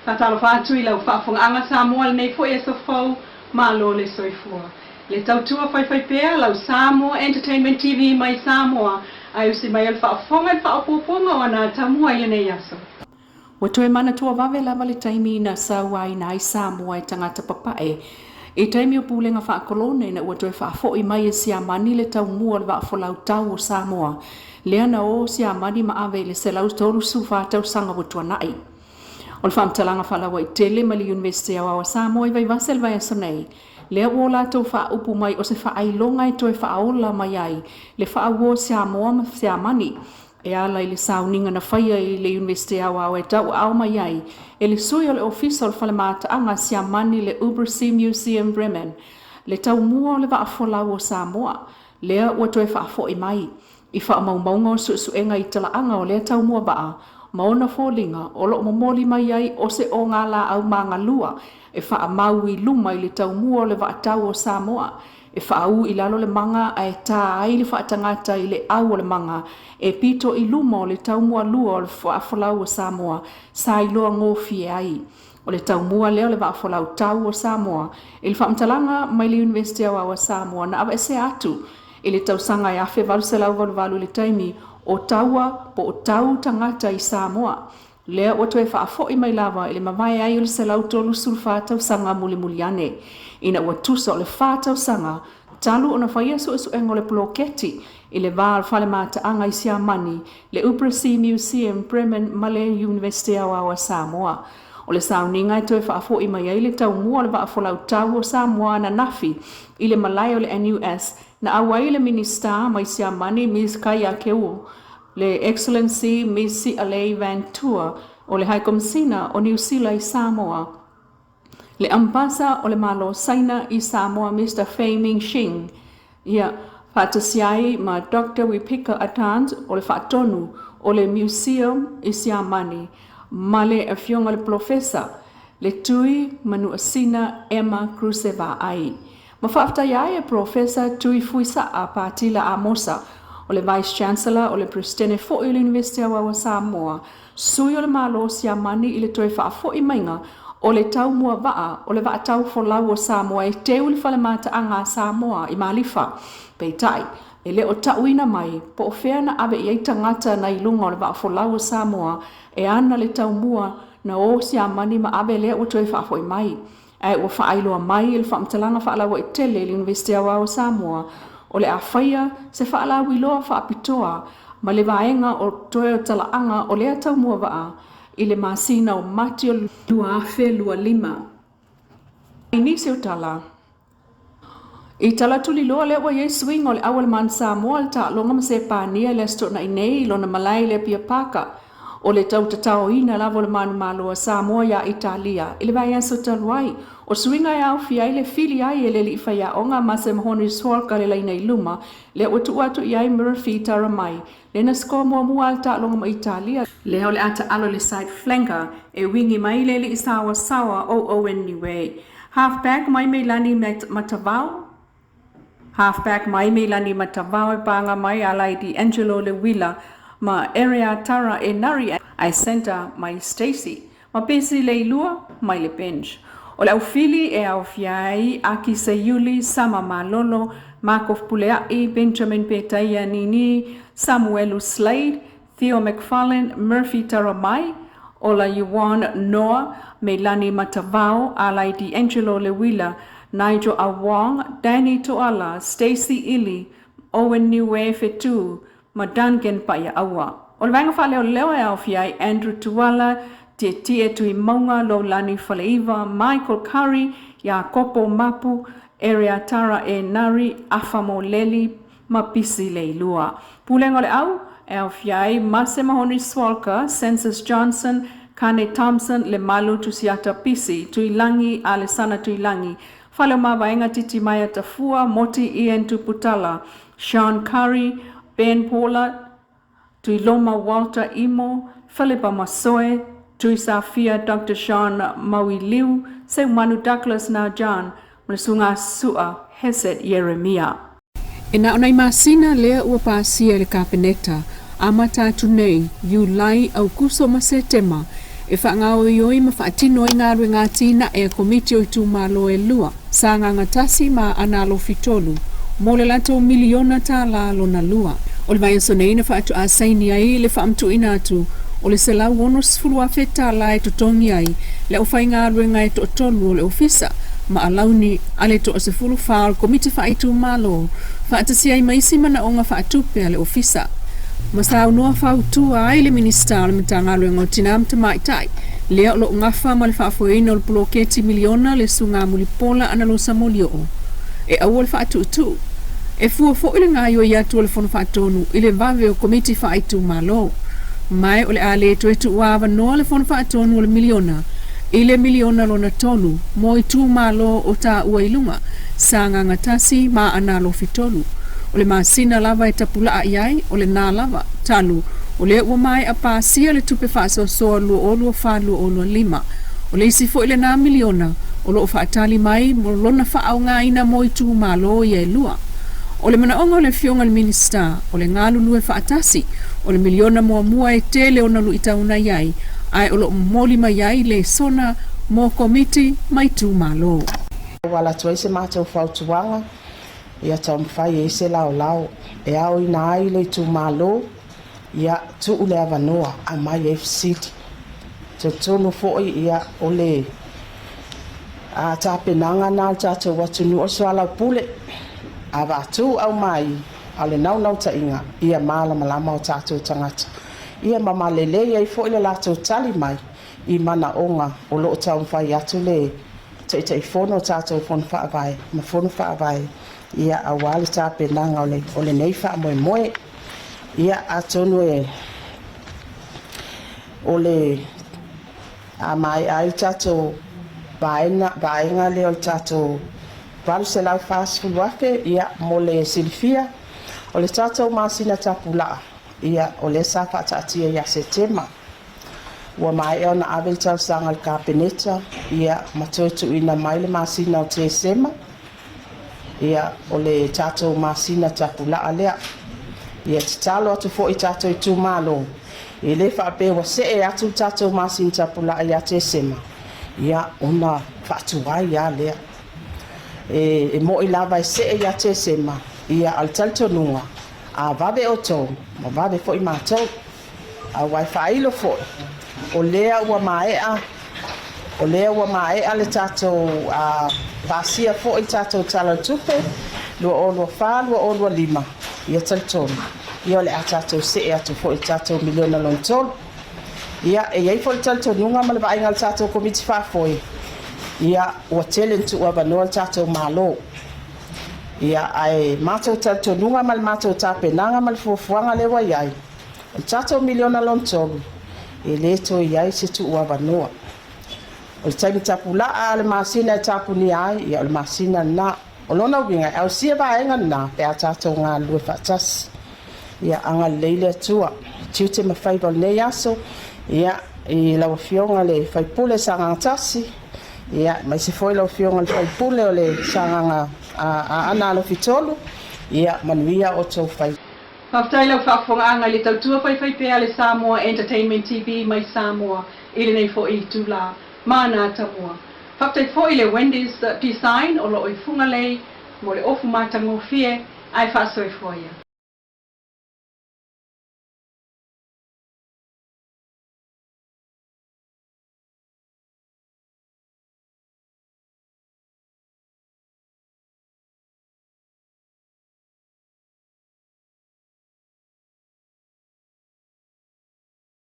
Fatalo fatu ila whaafonga Samoa nei fo e so fau malo le soifua. Le tautua fai pea lau Samoa Entertainment TV mai Samoa ai usi mai al whaafonga whaapoponga wana tamua i nei aso. Watoe mana tua vave lava le taimi na sauai na ai Samoa e tangata papae. E taimi o pulenga whaakolone na watoe whaafoi mai e siamani le tau mua le whaafolau tau o Samoa. Lea na o siamani maave le se lau toru su whaatau sanga watua nai. O le whaamtalanga whalawa i tele ma li University of Samoa i vai vasel vai aso nei. Lea o la tau whaupu mai o se whaailonga i toe whaaola mai ai. Le whaawo Samoa ma siamani. E ala i le sauninga na whaia i le University au e tau au mai ai. E le sui o le official whale maataanga siamani le Ubrisea Museum Bremen. Le tau mua o le waafolau o Samoa. Lea ua toe whaafoi mai. I whaamaumaunga o suenga i talaanga o lea tau mua baa. Maona fōlinga o lo momoli mai ai o se o ngā la au manga lua. E whaamau i luma i le tau mua o le waatau o Samoa. E whaau i lalo le manga a e tā ai le whaatangata i le au o le manga. E pito i luma o le tau mua lua o le whaafolau o Samoa. Sa i loa ngofi e ai. O le tau mua leo le whaafolau tau o Samoa. I le whaamtalanga mai le University of Samoa na awa ese atu. I le tau sanga e afe valu se lau valu le taimi o taua po o tau tangata i Samoa. Lea o toe whaafoi mai lava i le mawai ai o le se lau tolu sul whaatau sanga muli ane. Ina ua tusa o le whaatau sanga, talu o na whaia su engo le ploketi i le vār whale mātaanga i siamani, le Ubrisea Museum Bremen ma le University of Samoa. O le sauninga i toe whaafoi mai ai le tau mua le waafolau tau o Samoa na nafi i le malai o le NUS na awai le minister mai siamani Ms. Kaya Keu, le Excellency Ms. C.L.A. Van Tour o le Haikomsina o New Zealand i Samoa. Le ambasa o le malo saina i Samoa Mr. Fei Ming Shing. Ia whaatasiai ma Dr. Wipika Atant o le whaatonu o le museum i siamani. Ma le awhionga le professor le tui manu asina Emma Cruzeva ai. Ma whaaftai e professor tui fuisa a Patila Amosa o le vice chancellor o le presidente fo i le University of Samoa. Sui o le malo siamani i le toi whaafoi mainga o le tau mua waa o le waatau folau o Samoa e teu le whale mātaanga Samoa i Malifa. Peitai, e le o tauina mai, po o whea na awe i ei tangata na ilunga o le waa folau o Samoa e ana le tau mua na o siamani ma awe le o toi whaafoi mai. E o whaailoa mai il whaamtalanga whaalawa i tele i University of Samoa o le awhaia se whaalawi loa whaapitoa ma le vaenga o toe o talaanga o le tau mua waa i le masina o Matio lua afe lua lima. I nisi o tala. I tala tuli loa le wa Yesu ingo le awal man Samoa le ta longa ma se pānia le sto na inei lo na malai le pia paka o le tau tatao ina lavo le manu malo Samoa ya Italia. I le vai anso taluai o swinga ya ufi ai le fili ai e le li faya onga ma se mahoni swalka le laina i luma le watu atu i ai Murphy taramai. Le na sko mua mua alta longa ma Italia. Le hau le ata alo le side flanker e wingi mai le li isawa sawa o Owen niwe. Halfback mai me lani matavao. Halfback mai me lani matavao e panga mai alai di Angelo le wila ma area tara e nari ai center mai Stacy. Ma pesi Leilua mai le bench. O le aufili e au fiai aki se yuli sama malolo Markov Puleai, Benjamin Petaia Nini, Samuelu Slade, Theo McFarlane, Murphy Taramai, Ola Yuan Noah, Melani Matavao, Alai D'Angelo Lewila, Nigel Awang, Danny Toala, Stacy Ili, Owen Niue Fetu, Madangen Paya Awa. O le vanga whale o leo e au fiai Andrew Tuala, Te Tui Maunga, Lolani Faleiva, Michael Curry, Yakopo Mapu, Area Tara e Nari, Afamo Leli, Mapisi Leilua. Pulengo le au, Elfiai, Mase Mahoni Swalka, Census Johnson, Kane Thompson, Le Malu Tusiata Pisi, Tuilangi, Alessana Tuilangi, Faloma Vaenga Titi Maya Tafua, Moti Ian Tuputala, Sean Curry, Ben Paula, Tuiloma Walter Imo, Philippa Masoe, Tuisafia Dr. Sean Mawiliu, Se Manu Douglas Najan, Mlesunga Sua, Hesed Yeremia. Ina onai masina lea ua pāsia le kapeneta, amata tunei, Yulai au kuso masetema, e whaangao ioi ma whaatino i ngā rue ngā tina e komiti o i tū malo e lua, sa ngā ngatasi ma analo fitolu, mo le lato miliona tā lalo na lua. O le mai aso nei na whaatu a saini ai le whaamtu ina atu, o le se lau ono sifuru a wheta la e totongi ai, le o whai ngā rue ngā e to tolu o le ofisa, ma alauni ale to sifuru whaal komiti whaitu malo, whaatasi ai maisi mana o ngā whaatupe le ofisa. Masa unua whautua ai le minista o le mitanga rue ngau tinam te maitai, lea o lo ngafa ma le whaafoeina o le poloketi miliona le sunga mulipola ana lo samolio o. E au le whaatutu, e fua fo ile ngā ioi atu o le fono whaatonu, ile vave o komiti whaitu malo. Mai o le ale to etu uawa noa le fono whaatonu o le miliona, ile miliona lo na tonu, mo i tū malo o tā ua ilunga, sa ngā ngatasi ma analo fitolu. O le masina lava e tapula iai, o le nā lava, talu, o le ua mai a pāsia le tupe whaaso soa lua o lua whālua o lua lima. O le isi fo ile nā miliona, o lo whaatali mai, mo lona whaau ngā ina mo i tū malo i e lua. O le manaonga o le fionga le minista, o le ngā lulu e whaatasi, o le miliona mua e tele o na lu itauna iai, ai o lo moli mai iai le sona mo komiti mai tū malo. Wala tuai se mātou whautuanga, ia tau mwhai e se lao lao, e au i nā ai le tū malo, ia tu ule avanoa, a mai e fsiti. Te tonu foi ia o le a tāpenanga nā tātou watunu o swala pule, a wātu au mai, a le nau ta inga, ia māla malama o tātou tangata. Ia mamalele ia i foi le lātou tali mai, i mana onga o loo tau mwhai atu le te fono tātou fono whaavai, ma fono whaavai. Ia a wale tāpenanga o le nei wha moe moe, ia a tonu e o le a mai ai tātou baenga le o tātou walu se lau whaasfulu afe, ia mo le silifia, o le tātou masina tapulaa, ia o le sa whaatatia ia se tema. Ua mai e ona avel tau sanga le kapeneta, ia matoetu ina mai le masina o te sema, ia o le tātou masina tapulaa lea, ia te talo atu fo i tātou i tū malo, i le whaape wa se e atu tātou masina tapulaa ia te sema, ia ona whaatuai ia lea. E mo i lava i se e ia te sema, ia al taltonunga, a vave o tō, ma vave fo i mātou, a wai whailo fo, o lea ua maea, le tātou pasia fo i tātou tala tupe, lua o lua whā, lua o lua lima, ia taltonu. Ia o le a tātou se e atu fo i tātou miliona lon tolu. Ia e iei fo i taltonunga ma le vainga le tātou komiti whāfoi. Ia ua talentu ua vanoa le tātou malo. Ia ai mātou taltonunga ma le mātou tāpenanga ma le fuafuanga le wa iai. Le tātou miliona lon tolu. E le to iai se tu ua vanoa. O le taimi tapula a le masina e tapuni ai, ia o le masina na, o lona winga, au sia vaenga na, pe a tātou ngā lue whaatasi. Ia anga leile atua, tiu te mawhaiva nei aso, ia i lau fionga le whaipule sa ngatasi, ia mai se foi lau fionga le whaipule o le sa nganga a analo fitolu, ia manuia o tau whai. Whaftai lau whaafonga le tautua whaipea le Samoa Entertainment TV mai Samoa, ili nei fo i tūla. Mana tamua. Whaktai fo i le Wendy's design o lo i funga lei, mo le ofu matango fie, ai whaasoi foia.